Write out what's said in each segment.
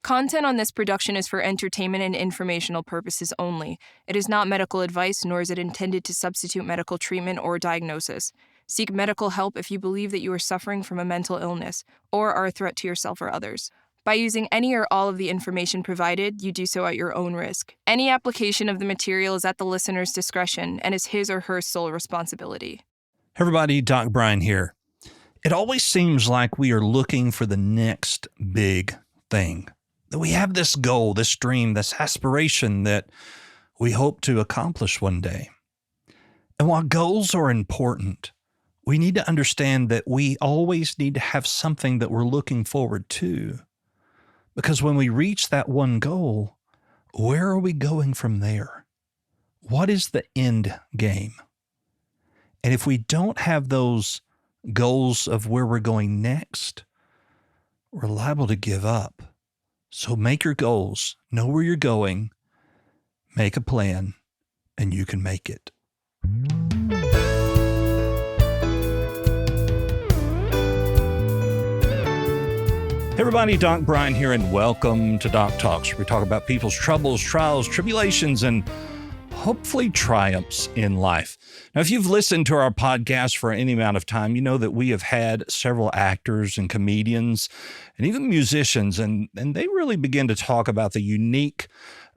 Content on this production is for entertainment and informational purposes only. It is not medical advice, nor is it intended to substitute medical treatment or diagnosis. Seek medical help if you believe that you are suffering from a mental illness or are a threat to yourself or others. By using any or all of the information provided, you do so at your own risk. Any application of the material is at the listener's discretion and is his or her sole responsibility. Hey everybody, Doc Brian here. It always seems like we are looking for the next big thing. That we have this goal, this dream, this aspiration that we hope to accomplish one day. And while goals are important, we need to understand that we always need to have something that we're looking forward to. Because when we reach that one goal, where are we going from there? What is the end game? And if we don't have those goals of where we're going next, we're liable to give up. So make your goals, know where you're going, make a plan, and you can make it. Hey everybody, Doc Brian here, and welcome to Doc Talks. We talk about people's troubles, trials, tribulations, and hopefully triumphs in life. Now, if you've listened to our podcast for any amount of time, you know that we have had several actors and comedians and even musicians, and they really begin to talk about the unique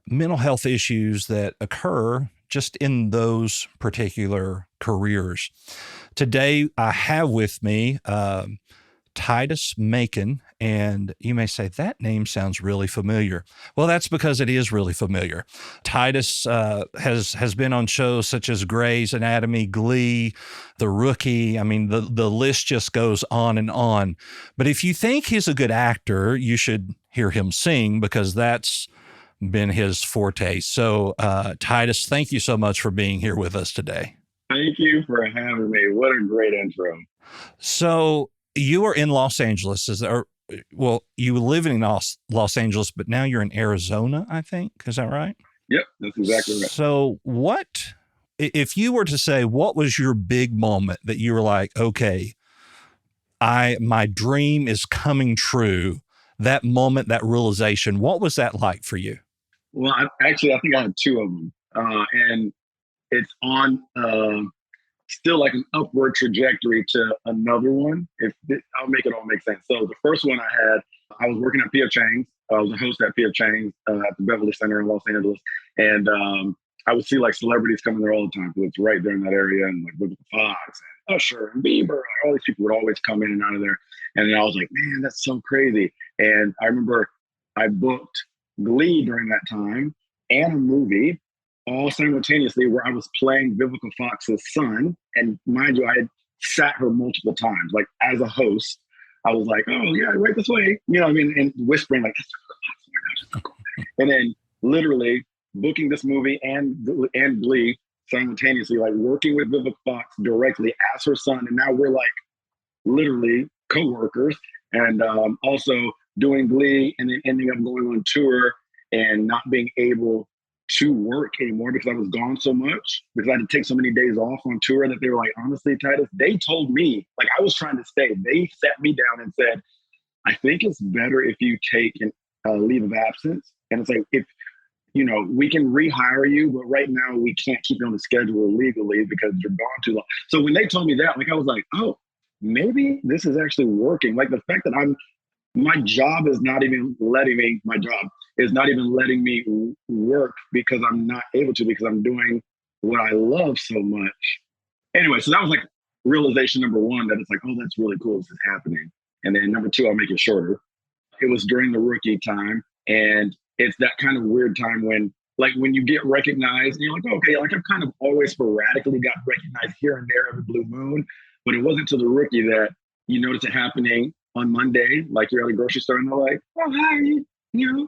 mental health issues that occur just in those particular careers. Today, I have with me Titus Macon, and you may say, that name sounds really familiar. Well, that's because it is really familiar. Titus has been on shows such as Grey's Anatomy, Glee, The Rookie. I mean, the list just goes on and on. But if you think he's a good actor, you should hear him sing because that's been his forte. So, Titus, thank you so much for being here with us today. Thank you for having me. What a great intro. So, you are in Los Angeles, you live in Los Angeles, but now you're in Arizona, I think. Is that right? Yep, that's exactly right. So if you were to say, what was your big moment that you were like, okay, my dream is coming true, that moment, that realization, what was that like for you? Well, I think I had two of them. And it's on still like an upward trajectory to another one. I'll make it all make sense. So the first one I was working at P.F. Chang's. I was a host at P.F. Chang's at the Beverly Center in Los Angeles. And I would see like celebrities coming there all the time because it's right there in that area. And like Vivica Fox and Usher and Bieber, like all these people would always come in and out of there. And then I was like, man, that's so crazy. And I remember I booked Glee during that time and a movie all simultaneously where I was playing Vivica Fox's son. And mind you, I had sat her multiple times. Like as a host, I was like, oh yeah, right this way. You know what I mean? And whispering like, oh my gosh. And then literally booking this movie and Glee simultaneously, like working with Vivica Fox directly as her son. And now we're like literally co-workers and also doing Glee and then ending up going on tour and not being able to work anymore because I was gone so much, because I had to take so many days off on tour that they were like, honestly, Titus, they told me, like I was trying to stay. They sat me down and said, I think it's better if you take a leave of absence. And it's like, if, we can rehire you, but right now we can't keep you on the schedule legally because you're gone too long. So when they told me that, like, I was like, oh, maybe this is actually working. Like the fact that my job is not even letting me work because I'm not able to, because I'm doing what I love so much. Anyway, so that was like realization number one, that it's like, oh, that's really cool. This is happening. And then number two, I'll make it shorter. It was during the Rookie time. And it's that kind of weird time when you get recognized and you're like, okay, like I've kind of always sporadically got recognized here and there every blue moon, but it wasn't to the Rookie that you notice it happening on Monday, like you're at a grocery store and they're like, oh, hi,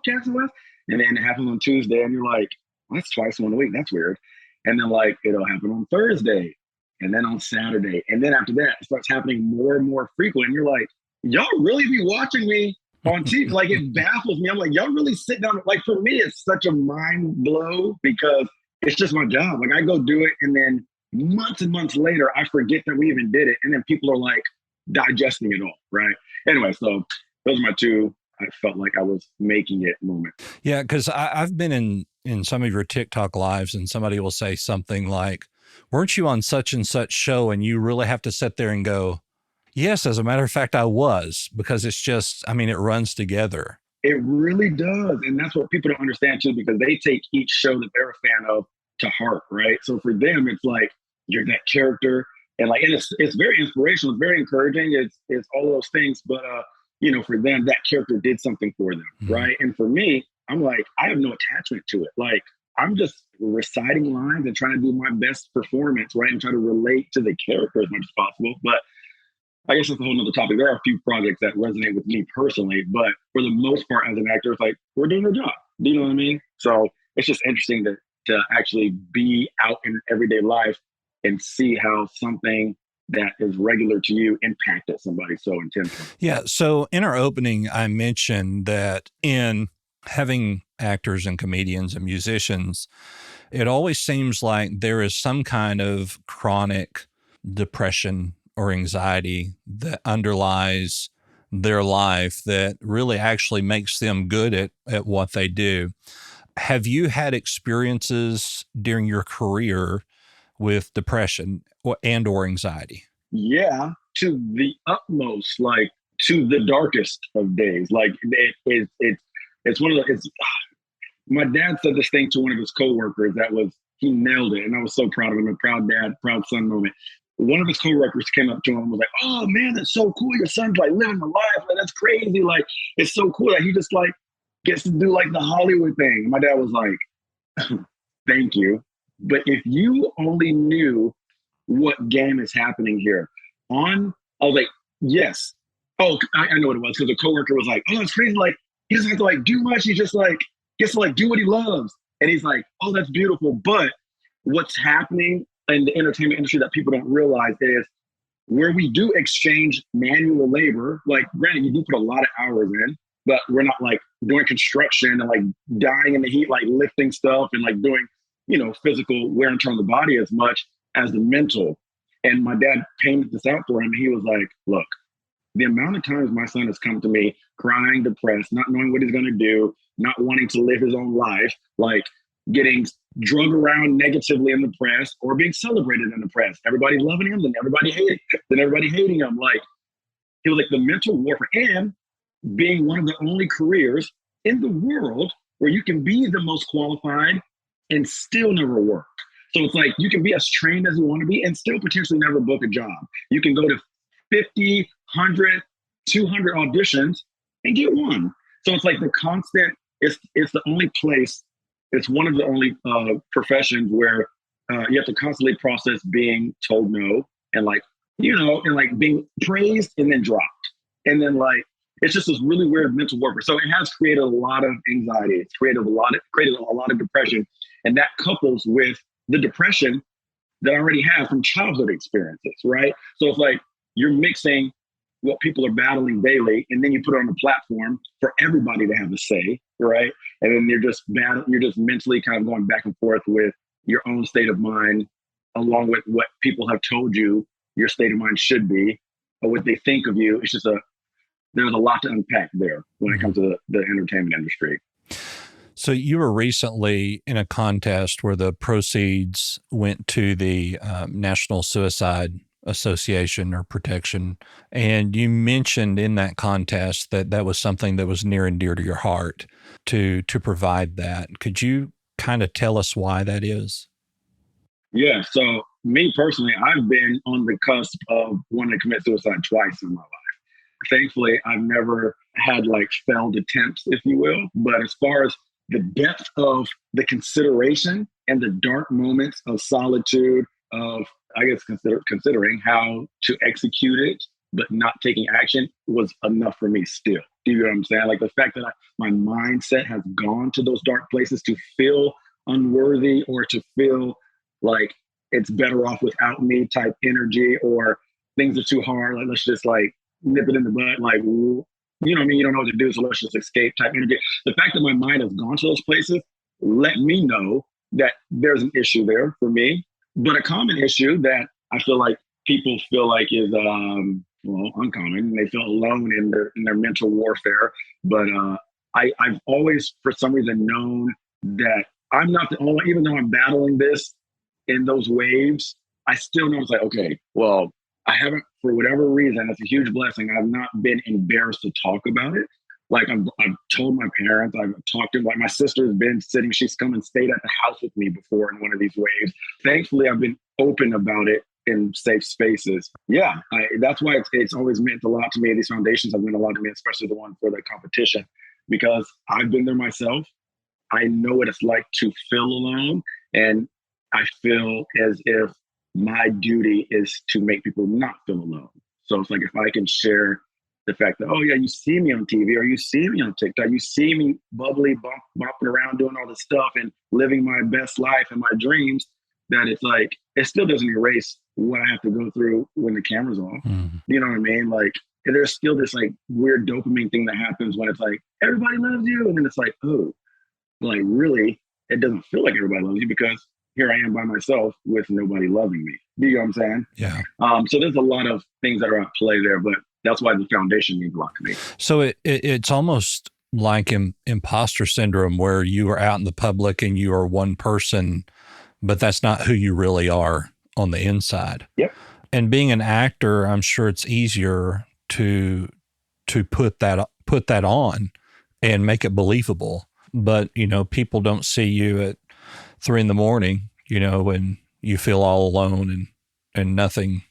Jackson West. And then it happens on Tuesday and you're like, well, that's twice in 1 week. That's weird. And then like, it'll happen on Thursday and then on Saturday. And then after that, it starts happening more and more frequent. And you're like, y'all really be watching me on TV? Like it baffles me. I'm like, y'all really sit down. Like for me, it's such a mind blow because it's just my job. Like I go do it. And then months and months later, I forget that we even did it. And then people are like digesting it all. Right. Anyway, so those are my two. I felt like I was making it moment. Yeah, because I've been in some of your TikTok lives, and somebody will say something like, "Weren't you on such and such show?" And you really have to sit there and go, "Yes, as a matter of fact, I was," because it's just, I mean, it runs together. It really does. And that's what people don't understand too, because they take each show that they're a fan of to heart, right? So for them, it's like you're that character. And like, and it's very inspirational, it's very encouraging, it's all those things. But for them, that character did something for them, Mhm. right? And for me, I'm like, I have no attachment to it. Like I'm just reciting lines and trying to do my best performance, right? And try to relate to the character as much as possible. But I guess that's a whole nother topic. There are a few projects that resonate with me personally, but for the most part, as an actor, it's like we're doing our job. Do you know what I mean? So it's just interesting to actually be out in everyday life and see how something that is regular to you impacted somebody so intensely. Yeah. So in our opening, I mentioned that in having actors and comedians and musicians, it always seems like there is some kind of chronic depression or anxiety that underlies their life that really actually makes them good at what they do. Have you had experiences during your career with depression and or anxiety? Yeah, to the utmost, like to the darkest of days. Like it's one of the it's my dad said this thing to one of his coworkers that was he nailed it, and I was so proud of him. A proud dad, proud son moment. One of his coworkers came up to him and was like, "Oh man, that's so cool! Your son's like living the life. Like that's crazy. Like it's so cool that he just like gets to do like the Hollywood thing." My dad was like, "Thank you, but if you only knew what game is happening here." I was like, "Yes." Oh, I know what it was because the coworker was like, "Oh, it's crazy. Like he doesn't have to like do much. He just like gets to like do what he loves." And he's like, "Oh, that's beautiful." But what's happening in the entertainment industry that people don't realize is where we do exchange manual labor, like granted, you do put a lot of hours in, but we're not like doing construction and like dying in the heat, like lifting stuff and like doing, physical wear and tear on the body as much as the mental. And my dad painted this out for him. He was like, "Look, the amount of times my son has come to me crying, depressed, not knowing what he's going to do, not wanting to live his own life, like getting drug around negatively in the press or being celebrated in the press. Everybody loving him, then everybody hating him. Like he was like the mental warfare and being one of the only careers in the world where you can be the most qualified and still never work. So it's like you can be as trained as you want to be and still potentially never book a job. You can go to 50, 100, 200 auditions and get one. So it's like the constant, it's the only place, it's one of the only professions where you have to constantly process being told no and like, and like being praised and then dropped. And then like, it's just this really weird mental warfare. So it has created a lot of anxiety. It's created a lot of depression. And that couples with the depression that I already have from childhood experiences, right? So it's like you're mixing what people are battling daily, and then you put it on the platform for everybody to have a say, right? And then you're just mentally kind of going back and forth with your own state of mind, along with what people have told you your state of mind should be, or what they think of you. It's just there's a lot to unpack there when it comes to the entertainment industry. So you were recently in a contest where the proceeds went to the National Suicide Association or Protection, and you mentioned in that contest that that was something that was near and dear to your heart to provide that. Could you kind of tell us why that is? Yeah. So me personally, I've been on the cusp of wanting to commit suicide twice in my life. Thankfully, I've never had like failed attempts, if you will. But as far as the depth of the consideration and the dark moments of solitude, of I guess considering how to execute it, but not taking action was enough for me still. Do you know what I'm saying? Like the fact that my mindset has gone to those dark places to feel unworthy or to feel like it's better off without me type energy or things are too hard. Like let's just like nip it in the bud. Like you know what I mean? You don't know what to do, so let's just escape type energy. The fact that my mind has gone to those places let me know that there's an issue there for me. But a common issue that I feel like people feel like is uncommon. They feel alone in their mental warfare. But I've always, for some reason, known that I'm not the only, even though I'm battling this in those waves, I still know it's like, okay, well, I haven't, for whatever reason, it's a huge blessing. I've not been embarrassed to talk about it. Like I've told my parents, I've talked to, like, my sister's been sitting, she's come and stayed at the house with me before in one of these waves. Thankfully, I've been open about it in safe spaces. Yeah, that's why it's always meant a lot to me. These foundations have meant a lot to me, especially the one for the competition, because I've been there myself. I know what it's like to feel alone. And I feel as if my duty is to make people not feel alone. So it's like, if I can share the fact that, oh yeah, you see me on TV or you see me on TikTok, you see me bubbly, bopping around doing all this stuff and living my best life and my dreams, that it's like, it still doesn't erase what I have to go through when the camera's off. You know what I mean? Like, there's still this like weird dopamine thing that happens when it's like, everybody loves you. And then it's like, oh, like, really, it doesn't feel like everybody loves you, because here I am by myself with nobody loving me. Do you know what I'm saying? Yeah. So there's a lot of things that are at play there, but that's why the foundation means a lot to me. So it's almost like imposter syndrome, where you are out in the public and you are one person, but that's not who you really are on the inside. Yep. And being an actor, I'm sure it's easier to put that on and make it believable. But, you know, people don't see you at 3 a.m, you know, when you feel all alone and nothing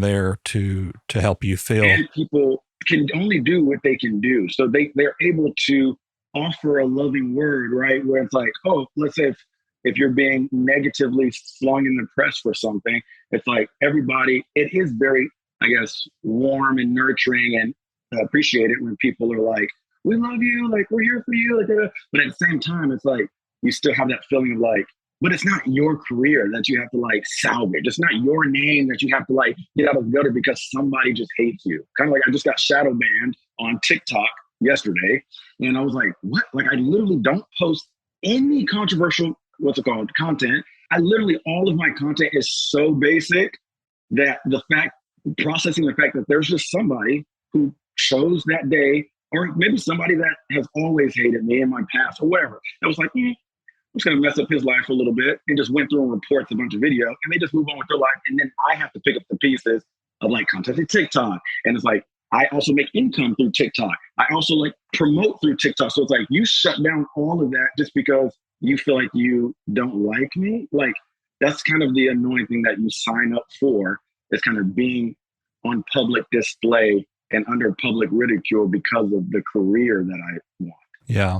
there to help you feel. And people can only do what they can do. So they're able to offer a loving word, right? Where it's like, oh, let's say if you're being negatively slung in the press for something, it's like everybody, it is very, I guess, warm and nurturing, and appreciate it when people are like, we love you, like, we're here for you. Like, but at the same time, it's like, you still have that feeling of like, but it's not your career that you have to like salvage. It's not your name that you have to like get out of the gutter because somebody just hates you. Kind of like, I just got shadow banned on TikTok yesterday. And I was like, what? Like, I literally don't post any controversial, content. I literally, all of my content is so basic that processing the fact that there's just somebody who chose that day, or maybe somebody that has always hated me in my past or whatever, that was like, I'm just going to mess up his life a little bit, and just went through and reports a bunch of video, and they just move on with their life. And then I have to pick up the pieces of like contacting TikTok. And it's like, I also make income through TikTok. I also like promote through TikTok. So it's like, you shut down all of that just because you feel like you don't like me. Like, that's kind of the annoying thing that you sign up for, is kind of being on public display and under public ridicule because of the career that I want. Yeah.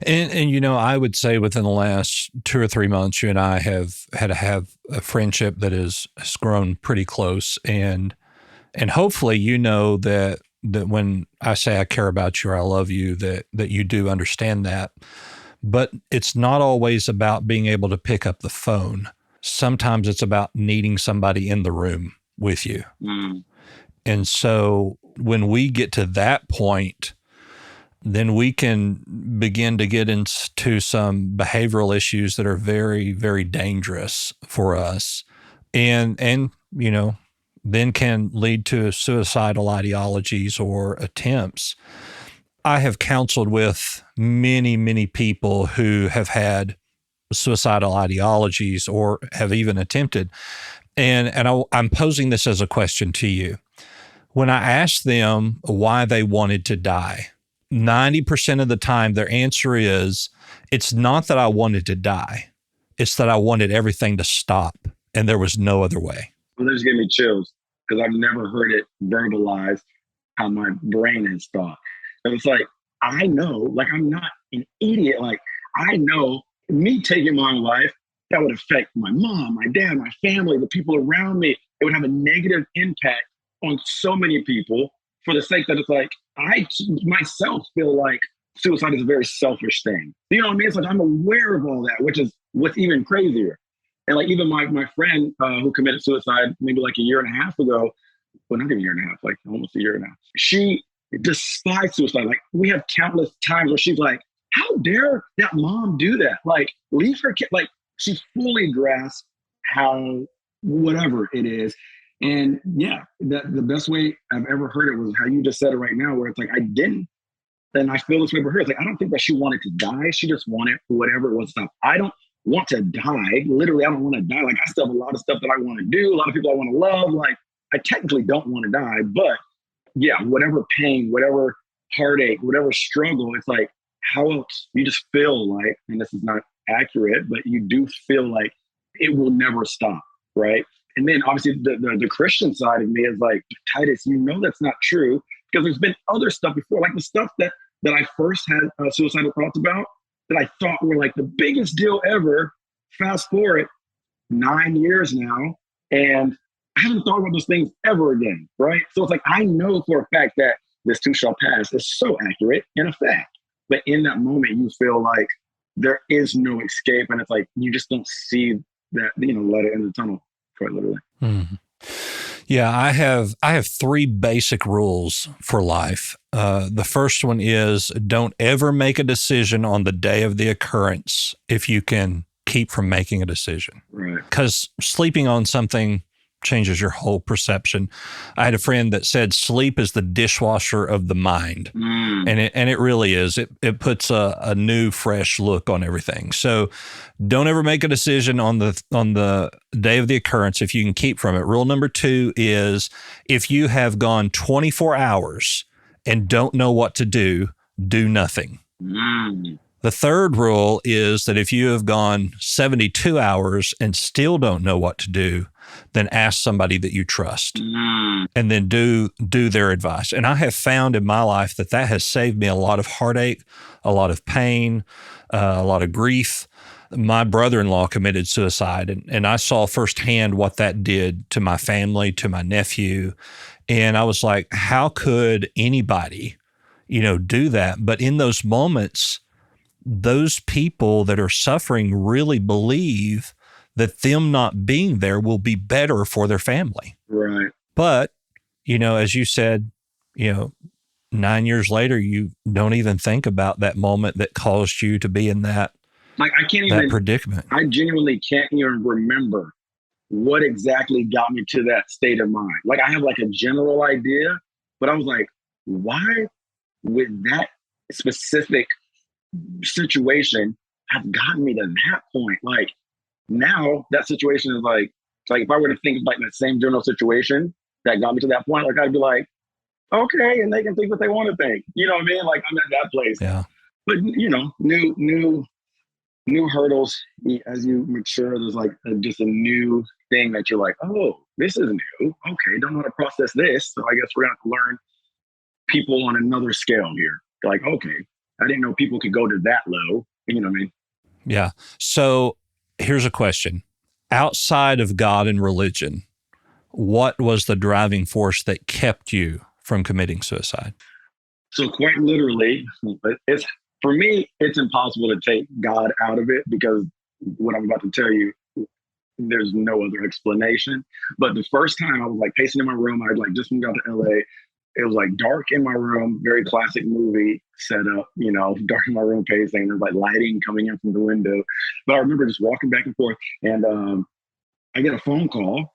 And you know, I would say within the last 2 or 3 months, you and I have had to have a friendship that has grown pretty close. And hopefully, you know, that when I say I care about you or I love you, that you do understand that. But it's not always about being able to pick up the phone. Sometimes it's about needing somebody in the room with you. And so when we get to that point, then we can begin to get into some behavioral issues that are very, very dangerous for us, and you know, then can lead to suicidal ideologies or attempts. I have counseled with many, many people who have had suicidal ideologies or have even attempted. And I'm posing this as a question to you. When I ask them why they wanted to die, 90% of the time their answer is, it's not that I wanted to die. It's that I wanted everything to stop, and there was no other way. Well, this gave me chills, because I've never heard it verbalized how my brain has thought. And it's like, I know, like, I'm not an idiot. Like, I know me taking my own life, that would affect my mom, my dad, my family, the people around me. It would have a negative impact on so many people, for the sake that it's like, I myself feel like suicide is a very selfish thing. You know what I mean? It's like, I'm aware of all that, which is what's even crazier. And like, even my friend who committed suicide maybe like a year and a half ago, well, not even a year and a half, like almost a year now, she despised suicide. Like, we have countless times where she's like, how dare that mom do that? Like, leave her kid. Like, she fully grasps how, whatever it is, And yeah, that the best way I've ever heard it was how you just said it right now, where it's like, I didn't. And I feel this way for her. It's like, I don't think that she wanted to die. She just wanted whatever it was. Stuff. I don't want to die. Literally, I don't want to die. Like, I still have a lot of stuff that I want to do, a lot of people I want to love. Like, I technically don't want to die, but yeah, whatever pain, whatever heartache, whatever struggle, it's like, how else? You just feel like, and this is not accurate, but you do feel like it will never stop, right? And then obviously the Christian side of me is like, Titus, you know that's not true, because there's been other stuff before, like the stuff that I first had suicidal thoughts about that I thought were like the biggest deal ever. Fast forward 9 years now, and I haven't thought about those things ever again, right? So it's like, I know for a fact that this too shall pass is so accurate and a fact. But in that moment, you feel like there is no escape. And it's like, you just don't see that, light at the end of the tunnel, quite literally. Mm-hmm. Yeah, I have 3 basic rules for life. The first one is, don't ever make a decision on the day of the occurrence if you can keep from making a decision. Right. Because sleeping on something changes your whole perception. I had a friend that said sleep is the dishwasher of the mind. And it really is. It puts a new, fresh look on everything. So don't ever make a decision on the day of the occurrence if you can keep from it. Rule number 2 is, if you have gone 24 hours and don't know what to do nothing. The third rule is that if you have gone 72 hours and still don't know what to do, then ask somebody that you trust and then do their advice. And I have found in my life that has saved me a lot of heartache, a lot of pain, a lot of grief. My brother-in-law committed suicide, and I saw firsthand what that did to my family, to my nephew. And I was like, how could anybody, do that? But in those moments, those people that are suffering really believe that them not being there will be better for their family. Right. But, as you said, 9 years later, you don't even think about that moment that caused you to be in that, like, I can't even predicament. I genuinely can't even remember what exactly got me to that state of mind. Like, I have like a general idea, but I was like, why would that specific situation have gotten me to that point? Like, now that situation is like if I were to think of like that same general situation that got me to that point, like, I'd be like, okay, and they can think what they want to think. You know what I mean? Like, I'm at that place. Yeah. But new hurdles as you mature. There's like just a new thing that you're like, oh, this is new. Okay, don't know how to process this. So I guess we're gonna have to learn people on another scale here. Like, okay, I didn't know people could go to that low. You know what I mean? Yeah. So here's a question. Outside of God and religion, what was the driving force that kept you from committing suicide? So quite literally, it's for me, it's impossible to take God out of it, because what I'm about to tell you, there's no other explanation. But the first time I was like pacing in my room, I'd like just moved out to LA. It was like dark in my room, very classic movie setup, dark in my room pacing. There's like lighting coming in from the window. But I remember just walking back and forth, and I get a phone call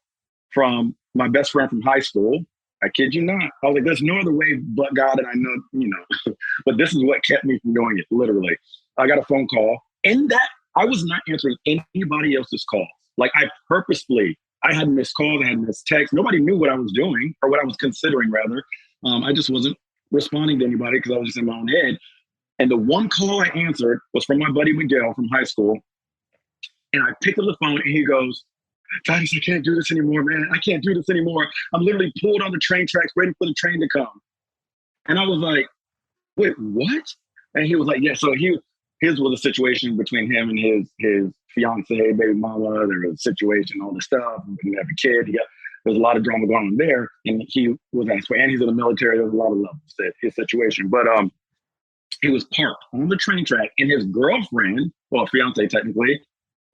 from my best friend from high school. I kid you not. I was like, there's no other way but God, and I know, but this is what kept me from doing it, literally. I got a phone call, and that I was not answering anybody else's calls. Like, I had missed calls, I had missed texts. Nobody knew what I was doing, or what I was considering, rather. I just wasn't responding to anybody because I was just in my own head. And the one call I answered was from my buddy Miguel from high school. And I picked up the phone, and he goes, Titus, I can't do this anymore, man. I can't do this anymore. I'm literally pulled on the train tracks, waiting for the train to come. And I was like, wait, what? And he was like, yeah. So his was a situation between him and his fiance, baby mama. There was a situation, all this stuff. He didn't have a kid. There was a lot of drama going on there. And he was asked for, and he's in the military. There was a lot of levels to his situation. But he was parked on the train track, and his girlfriend, well, fiance technically,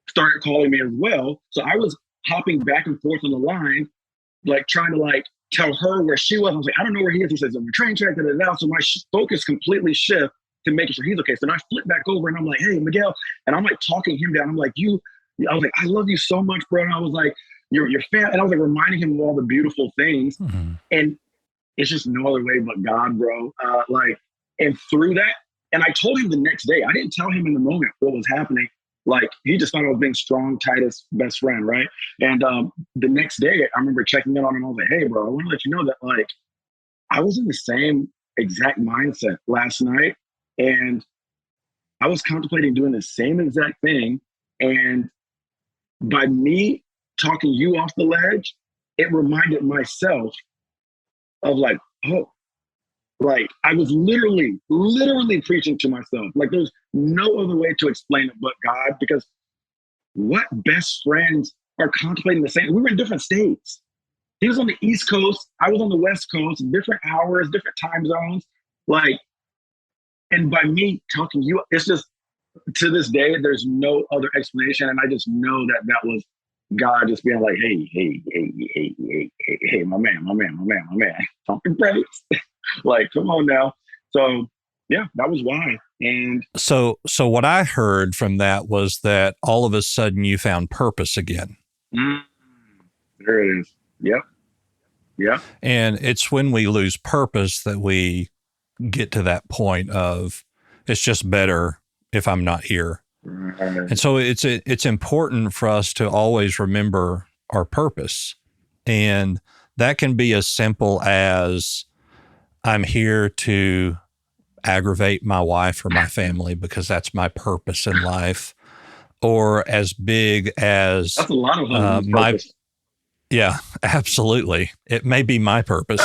started calling me as well. So I was hopping back and forth on the line, like trying to like tell her where she was. I was like, I don't know where he is. He says, on the train track, so my focus completely shift to making sure he's okay. So then I flip back over, and I'm like, hey, Miguel. And I'm like talking him down. I'm like, I was like, I love you so much, bro. And I was like, your family. And I was like reminding him of all the beautiful things. Mhm. And it's just no other way but God, bro. And through that, and I told him the next day, I didn't tell him in the moment what was happening. Like, he just thought I was being strong, Titus' best friend, right? And the next day, I remember checking in on him. I was like, hey, bro, I want to let you know that, like, I was in the same exact mindset last night. And I was contemplating doing the same exact thing. And by me talking you off the ledge, it reminded myself of, like, oh, like, I was literally preaching to myself. Like, there's no other way to explain it but God, because what best friends are contemplating the same? We were in different states. He was on the East Coast, I was on the West Coast, different hours, different time zones. Like, and by me talking to you, it's just, to this day, there's no other explanation. And I just know that that was God just being like, hey, my man, talking praise. Like, come on now. So yeah, that was why. And So what I heard from that was that all of a sudden you found purpose again. mm, there it is. Yep. Yep. And it's when we lose purpose that we get to that point of it's just better if I'm not here. Right. And so it's important for us to always remember our purpose. And that can be as simple as I'm here to aggravate my wife or my family because that's my purpose in life, or as big as That's a lot of husbands' my, purpose. yeah, absolutely. It may be my purpose.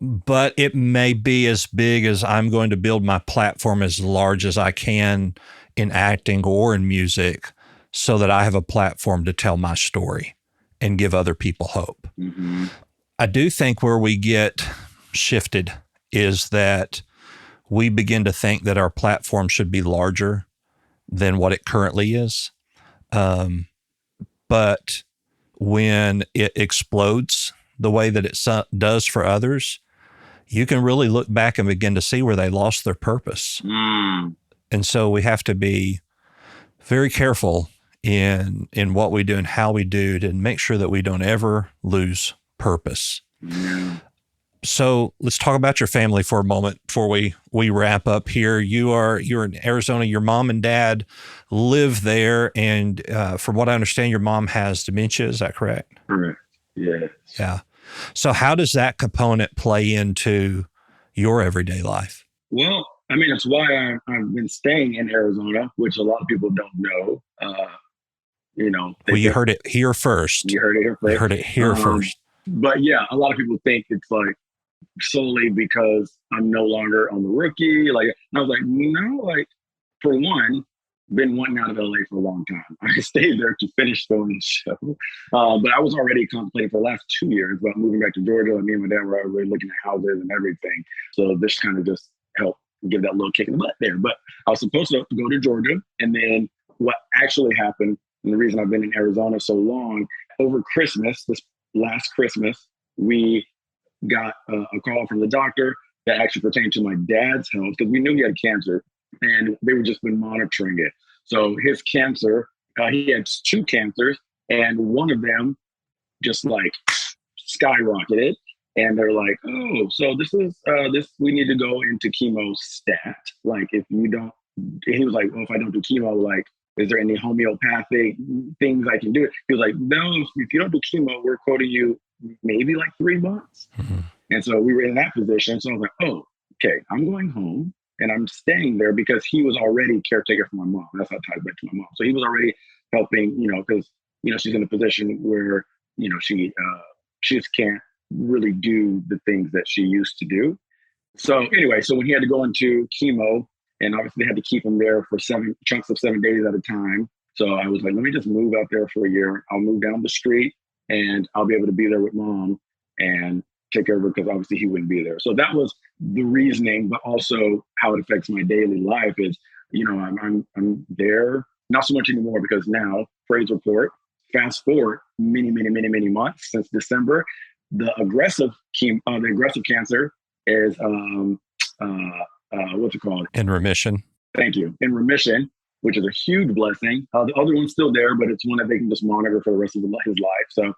But it may be as big as I'm going to build my platform as large as I can in acting or in music so that I have a platform to tell my story and give other people hope. Mm-hmm. I do think where we get shifted is that we begin to think that our platform should be larger than what it currently is. But when it explodes the way that it does for others, you can really look back and begin to see where they lost their purpose. Mm. And so we have to be very careful in what we do and how we do to make sure that we don't ever lose purpose. Yeah. So let's talk about your family for a moment before we wrap up here. You're in Arizona. Your mom and dad live there, and from what I understand, your mom has dementia. Is that correct? Correct. Yes. Yeah. So how does that component play into your everyday life? Well, I mean, it's why I've been staying in Arizona, which a lot of people don't know. Well, you heard it here first. You heard it here first. You heard it here first. But yeah, a lot of people think it's like solely because I'm no longer on the rookie. Like, and I was like, no, like, for one, been wanting out of LA for a long time. I stayed there to finish filming the show. But I was already contemplating for the last 2 years about moving back to Georgia. And me and my dad were already looking at houses and everything. So this kind of just helped give that little kick in the butt there. But I was supposed to go to Georgia. And then what actually happened, and the reason I've been in Arizona so long, over Christmas, this last Christmas, we got a call from the doctor that actually pertained to my dad's health, because we knew he had cancer and they were just been monitoring it. So his cancer, he had 2 cancers, and one of them just like skyrocketed. And they're like, oh, so this is we need to go into chemo stat. Like, if you don't, he was like, well, if I don't do chemo, like, is there any homeopathic things I can do? He was like, no, if you don't do chemo, we're quoting you maybe like 3 months. Mm-hmm. And so we were in that position. So I was like, oh, okay, I'm going home and I'm staying there, because he was already caretaker for my mom. That's how I tied back to my mom. So he was already helping, because, she's in a position where, she just can't really do the things that she used to do. So anyway, so when he had to go into chemo, and obviously they had to keep him there for 7 chunks of 7 days at a time. So I was like, let me just move out there for a year. I'll move down the street and I'll be able to be there with mom and take care of her, because obviously he wouldn't be there. So that was the reasoning, but also how it affects my daily life is, I'm there, not so much anymore, because now, praise report, fast forward many months since December, the aggressive cancer is what's it called? In remission. Thank you. In remission. which is a huge blessing. The other one's still there, but it's one that they can just monitor for the rest of his life. So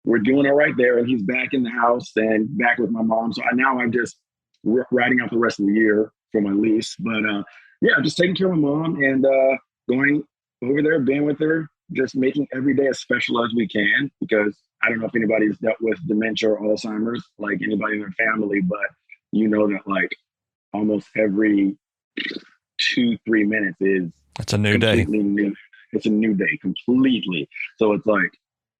we're doing all right there. And he's back in the house and back with my mom. So I'm just riding out the rest of the year for my lease. But yeah, just taking care of my mom and going over there, being with her, just making every day as special as we can, because I don't know if anybody's dealt with dementia or Alzheimer's, like anybody in their family, but you know that like almost every 2-3 minutes is It's a new day. New. It's a new day completely. So it's like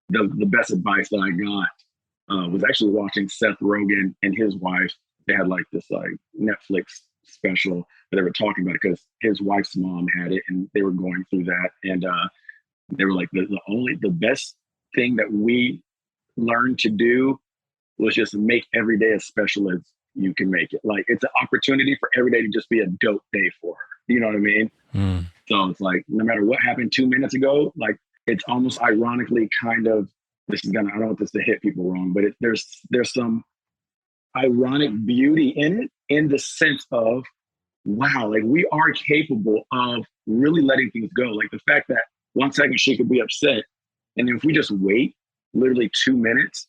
the best advice that I got was actually watching Seth Rogen and his wife. They had like this like Netflix special that they were talking about, because his wife's mom had it and they were going through that. And they were like, the best thing that we learned to do was just make every day as special as you can make it. Like, it's an opportunity for every day to just be a dope day for her. You know what I mean? Mm. So it's like, no matter what happened 2 minutes ago, like, it's almost ironically kind of, I don't want this to hit people wrong, but there's some ironic beauty in it, in the sense of, wow, like we are capable of really letting things go. Like the fact that 1 second she could be upset, and if we just wait literally 2 minutes,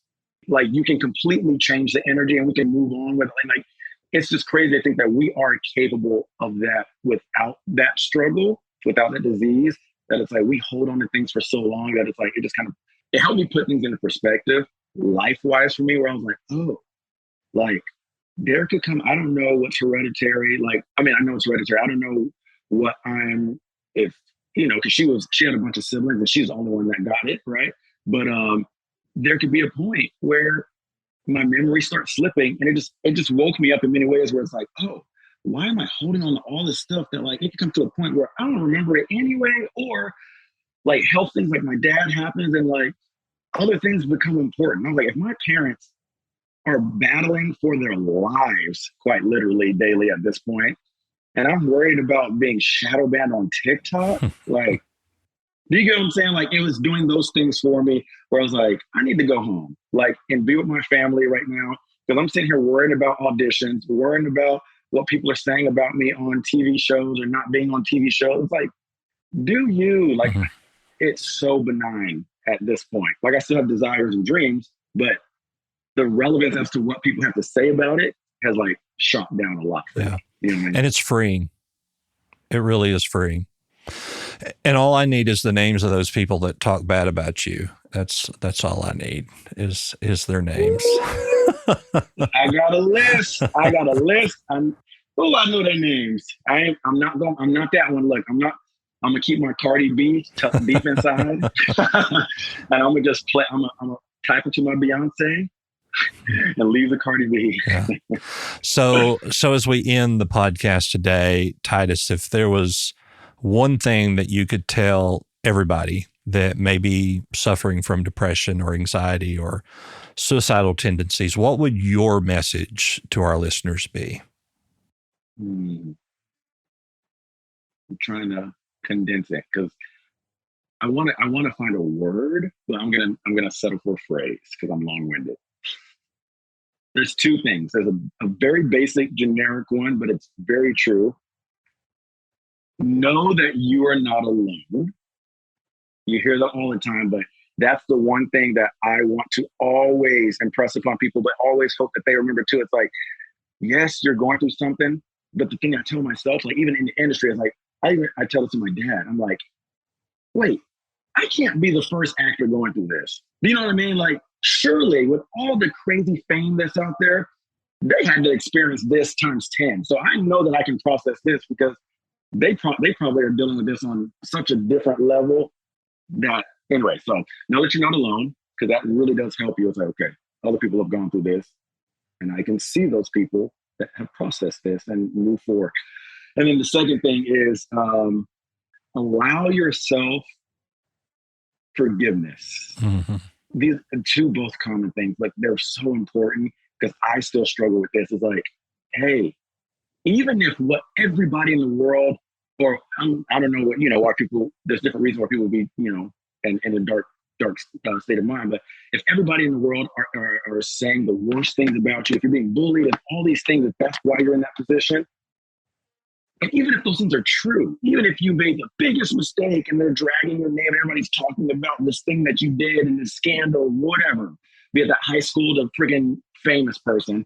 like you can completely change the energy and we can move on with it. And like, it's just crazy to think that we are capable of that without that struggle, without that disease, that it's like we hold on to things for so long that it's like, it helped me put things into perspective life-wise for me, where I was like, oh, like there could come, I don't know what's hereditary. Like, I mean, I know it's hereditary. I don't know what if, because she had a bunch of siblings and she's the only one that got it, right? But there could be a point where my memory starts slipping, and it just woke me up in many ways where it's like, oh, why am I holding on to all this stuff that like it could come to a point where I don't remember it anyway, or like health things like my dad happens and like other things become important. I was like, if my parents are battling for their lives, quite literally daily at this point, and I'm worried about being shadow banned on TikTok, like, do you get what I'm saying? Like, it was doing those things for me where I was like, I need to go home, like, and be with my family right now. Because I'm sitting here worried about auditions, worrying about what people are saying about me on TV shows or not being on TV shows. It's like, do you? Like, it's so benign at this point. Like, I still have desires and dreams, but the relevance as to what people have to say about it has like shot down a lot for me. You know what I mean? And it's freeing. It really is freeing. And all I need is the names of those people that talk bad about you. That's all I need is their names. I got a list. I know their names. I'm not that one. Look, I'm gonna keep my Cardi B tucked deep inside. And I'm gonna just play, I'm gonna type it to my Beyonce and leave the Cardi B. Yeah. So as we end the podcast today, Titus, if there was one thing that you could tell everybody that may be suffering from depression or anxiety or suicidal tendencies, what would your message to our listeners be? I'm trying to condense it because I want to find a word, but I'm gonna settle for a phrase because I'm long-winded. There's two things. There's a very basic, generic one, but it's very true. Know that you are not alone. You hear that all the time, but that's the one thing that I want to always impress upon people, but always hope that they remember too. It's like, yes, you're going through something, but the thing I tell myself, like even in the industry, is like, I tell it to my dad. I'm like, wait, I can't be the first actor going through this. You know what I mean? Like, surely with all the crazy fame that's out there, they had to experience this times 10. So I know that I can process this because they probably are dealing with this on such a different level that, anyway, so know that you're not alone, because that really does help you. It's like, okay, other people have gone through this, and I can see those people that have processed this and move forward. And then the second thing is allow yourself forgiveness. Mm-hmm. These are two both common things, but they're so important because I still struggle with this. It's like, hey, even if what everybody in the world, or I don't know what, why people, there's different reasons why people be, in a dark state of mind. But if everybody in the world are saying the worst things about you, if you're being bullied and all these things, if that's why you're in that position, And even if those things are true, even if you made the biggest mistake and they're dragging your name, everybody's talking about this thing that you did and this scandal, whatever, be it that high school to friggin' famous person,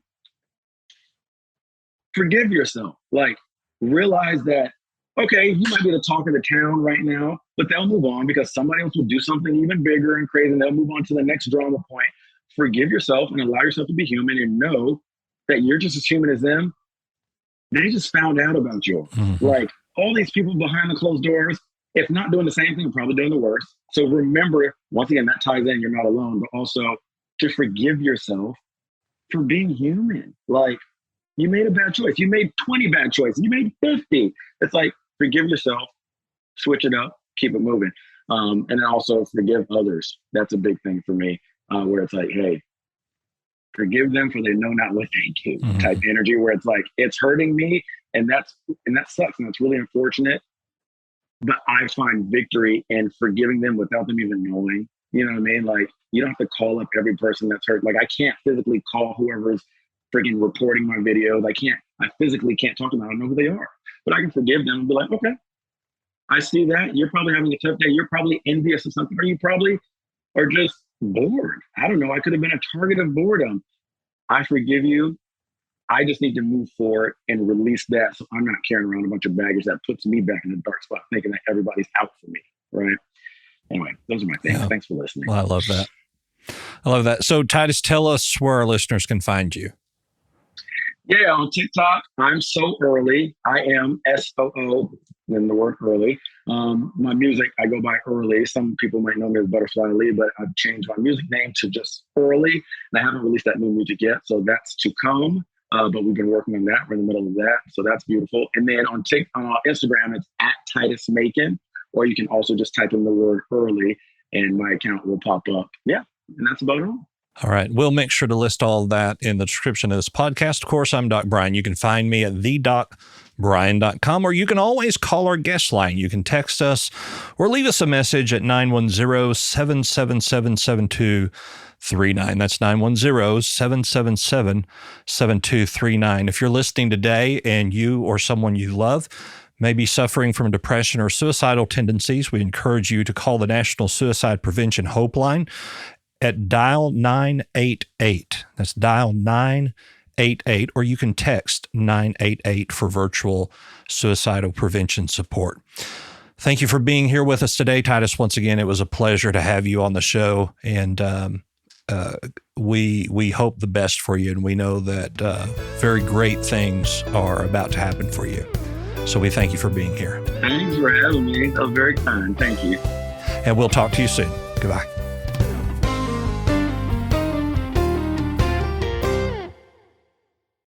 forgive yourself. Like, realize that, okay, you might be the talk of the town right now, but they'll move on because somebody else will do something even bigger and crazy and they'll move on to the next drama point. Forgive yourself and allow yourself to be human and know that you're just as human as them. They just found out about you. Mm-hmm. Like, all these people behind the closed doors, if not doing the same thing, probably doing the worst. So remember, once again, that ties in, you're not alone, but also to forgive yourself for being human. Like, you made a bad choice. You made 20 bad choices. You made 50. It's like, forgive yourself, switch it up, keep it moving. And then also forgive others. That's a big thing for me, where it's like, hey, forgive them for they know not what they do, Mm-hmm. type energy, where it's like, it's hurting me and that sucks and that's really unfortunate. But I find victory in forgiving them without them even knowing. You know what I mean? Like, you don't have to call up every person that's hurt. Like, I can't physically call whoever's freaking reporting my videos. I physically can't talk to them. I don't know who they are. But I can forgive them and be like, okay, I see that. You're probably having a tough day. You're probably envious of something, or you probably are just bored. I don't know. I could have been a target of boredom. I forgive you. I just need to move forward and release that, so I'm not carrying around a bunch of baggage that puts me back in a dark spot, thinking that everybody's out for me, right? Anyway, those are my things. Yeah. Thanks for listening. Well, I love that. I love that. So, Titus, tell us where our listeners can find you. Yeah, on TikTok, I'm So Early. I am SOO, then the word early. My music, I go by Early. Some people might know me as Butterfly Lee, but I've changed my music name to just Early. And I haven't released that new music yet, so that's to come. But we've been working on that. We're in the middle of that, so that's beautiful. And then on Instagram, it's at Titus Macon, or you can also just type in the word Early, and my account will pop up. Yeah, and that's about all. All right. We'll make sure to list all that in the description of this podcast. Of course, I'm Doc Brian. You can find me at thedocbrian.com, or you can always call our guest line. You can text us or leave us a message at 910-777-7239. That's 910-777-7239. If you're listening today and you or someone you love may be suffering from depression or suicidal tendencies, we encourage you to call the National Suicide Prevention Hope Line at dial 988. That's dial 988, or you can text 988 for virtual suicidal prevention support. Thank you for being here with us today, Titus. Once again, it was a pleasure to have you on the show, and we hope the best for you, and we know that very great things are about to happen for you. So we thank you for being here. Thanks for having me. That was very kind. Thank you. And we'll talk to you soon. Goodbye.